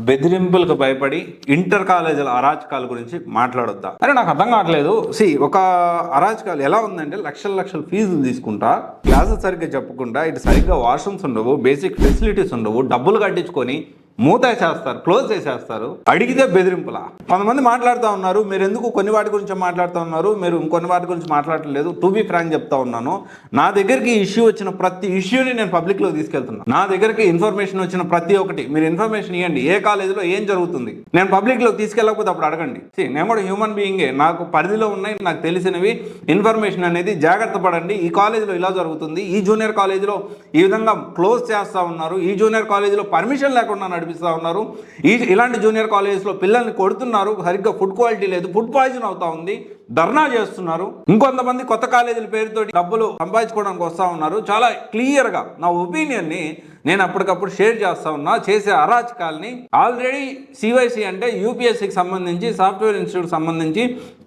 బెదిరింపులకు భయపడి ఇంటర్ కాలేజీల అరాచకాల గురించి మాట్లాడొద్దా అరే నాకు అర్థం కావట్లేదు. ఒక అరాచకాలు ఎలా ఉందంటే లక్షల ఫీజులు తీసుకుంటా, క్లాసెస్ సరిగ్గా చెప్పకుండా, ఇటు సరిగ్గా వాష్రూమ్స్ ఉండవు, బేసిక్ ఫెసిలిటీస్ ఉండవు, డబ్బులు కట్టించుకొని మూత చేస్తారు, క్లోజ్ చేసేస్తారు. అడిగితే బెదిరింపులా. కొంతమంది మాట్లాడుతూ ఉన్నారు, మీరు ఎందుకు కొన్ని వాటి గురించి మాట్లాడుతూ ఉన్నారు, మీరు ఇంకొన్ని వాటి గురించి మాట్లాడలేదు. టు బి ఫ్రాంక్ చెప్తా ఉన్నాను, నా దగ్గరికి ఇష్యూ వచ్చిన ప్రతి ఇష్యూని నేను పబ్లిక్లో తీసుకెళ్తున్నాను. నా దగ్గరికి ఇన్ఫర్మేషన్ వచ్చిన ప్రతి ఒక్కటి మీరు ఇన్ఫర్మేషన్ ఇవ్వండి, ఏ కాలేజీలో ఏం జరుగుతుంది. నేను పబ్లిక్లో తీసుకెళ్ళకపోతే అప్పుడు అడగండి. నేను కూడా హ్యూమన్ బీయింగే, నాకు పరిధిలో ఉన్నాయి, నాకు తెలిసినవి ఇన్ఫర్మేషన్ అనేది జాగ్రత్త పడండి. ఈ కాలేజీలో ఇలా జరుగుతుంది, ఈ జూనియర్ కాలేజీలో ఈ విధంగా క్లోజ్ చేస్తూ ఉన్నారు, ఈ జూనియర్ కాలేజీలో పర్మిషన్ లేకుండా నడిపిస్తూ ఉన్నారు, ఇలాంటి జూనియర్ కాలేజెస్లో పిల్లల్ని కొడుతున్నారు, సరిగ్గా ఫుడ్ క్వాలిటీ లేదు, ఫుడ్ పాయిజన్ అవుతా ఉంది, ధర్నా చేస్తున్నారు. ఇంకొంతమంది కొత్త కాలేజీల పేరుతో డబ్బులు సంపాదించుకోవడానికి వస్తూ ఉన్నారు. చాలా క్లియర్గా నా ఒపీనియన్ని నేను అప్పటికప్పుడు షేర్ చేస్తా ఉన్నా. చేసే అరాచకాల్ని ఆల్రెడీ సివైసి అంటే యూపీఎస్సీకి సంబంధించి, సాఫ్ట్వేర్ ఇన్స్టిట్యూట్ సంబంధించి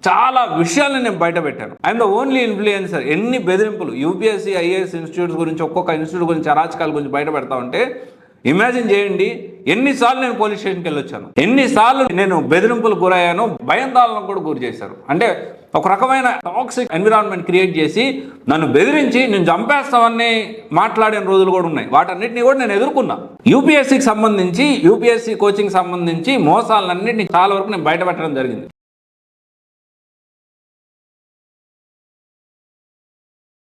చాలా విషయాలను నేను బయట పెట్టాను. I'm the only influencer. ఎన్ని బెదిరింపులు యూపీఎస్సీ, ఐఏఎస్ ఇన్స్టిట్యూట్స్ గురించి, ఒక్కొక్క ఇన్స్టిట్యూట్ గురించి, అరాచకాల గురించి బయట పెడతా ఉంటే ఇమాజిన్ చేయండి ఎన్నిసార్లు నేను పోలీస్ స్టేషన్కి వెళ్ళొచ్చాను, ఎన్నిసార్లు నేను బెదిరింపులు గురయ్యాను, భయాందోళనకు కూడా గురి చేశారు. అంటే ఒక రకమైన టాక్సిక్ ఎన్విరాన్మెంట్ క్రియేట్ చేసి నన్ను బెదిరించి నేను చంపేస్తామని మాట్లాడిన రోజులు కూడా ఉన్నాయి. వాటన్నిటిని కూడా నేను ఎదుర్కొన్నా. యూపీఎస్సీకి సంబంధించి, యూపీఎస్సీ కోచింగ్ సంబంధించి మోసాలన్నింటినీ చాలా వరకు నేను బయట పెట్టడం జరిగింది.